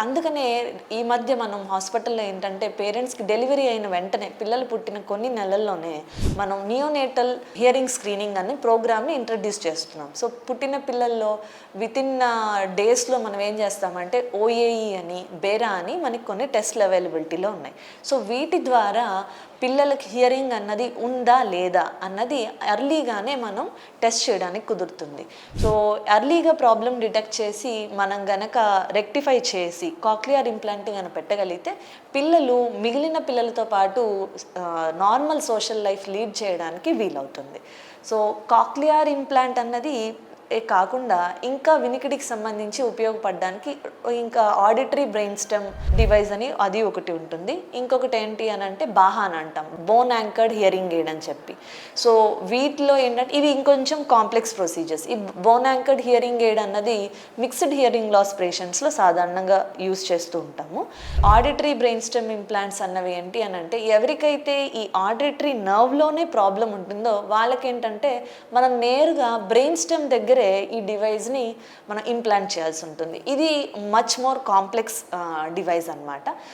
అందుకనే ఈ మధ్య మనం హాస్పిటల్లో ఏంటంటే పేరెంట్స్కి డెలివరీ అయిన వెంటనే పిల్లలు పుట్టిన కొన్ని నెలల్లోనే మనం నియోనేటల్ హియరింగ్ స్క్రీనింగ్ అనే ప్రోగ్రామ్ని ఇంట్రడ్యూస్ చేస్తున్నాం. సో పుట్టిన పిల్లల్లో వితిన్ డేస్లో మనం ఏం చేస్తామంటే ఓఏఈ అని బేరా అని మనకి కొన్ని టెస్ట్లు అవైలబిలిటీలో ఉన్నాయి. సో వీటి ద్వారా పిల్లలకి హియరింగ్ అన్నది ఉందా లేదా అన్నది ఎర్లీగానే మనం టెస్ట్ చేయడానికి కుదురుతుంది. సో ఎర్లీగా ప్రాబ్లం డిటెక్ట్ చేసి మనం గనక రెక్టిఫై చేసి కాక్లియర్ ఇంప్లాంట్ కనుక పెట్టగలిగితే పిల్లలు మిగిలిన పిల్లలతో పాటు నార్మల్ సోషల్ లైఫ్ లీడ్ చేయడానికి వీలవుతుంది. సో కాక్లియర్ ఇంప్లాంట్ అన్నది కాకుండా ఇంకా వినికిడికి సంబంధించి ఉపయోగపడడానికి ఇంకా ఆడిటరీ బ్రెయిన్ స్టెమ్ డివైస్ అని అది ఒకటి ఉంటుంది. ఇంకొకటి ఏంటి అని అంటే బాహా అని అంటాం, బోన్ యాంకర్డ్ హియరింగ్ ఎయిడ్ అని చెప్పి. సో వీటిలో ఏంటంటే ఇవి ఇంకొంచెం కాంప్లెక్స్ ప్రొసీజర్స్. ఈ బోన్ యాంకర్డ్ హియరింగ్ ఎయిడ్ అన్నది మిక్స్డ్ హియరింగ్ లాస్ పేషెంట్స్లో సాధారణంగా యూస్ చేస్తూ ఉంటాము. ఆడిటరీ బ్రెయిన్ స్టెమ్ ఇంప్లాంట్స్ అన్నవి ఏంటి అని అంటే ఎవరికైతే ఈ ఆడిటరీ నర్వ్లోనే ప్రాబ్లం ఉంటుందో వాళ్ళకేంటంటే మనం నేరుగా బ్రెయిన్ స్టెమ్ దగ్గరే ఈ డివైస్ని మనం ఇంప్లాంట్ చేయాల్సి ఉంటుంది. ఇది మచ్ మోర్ కాంప్లెక్స్ డివైస్ అన్నమాట.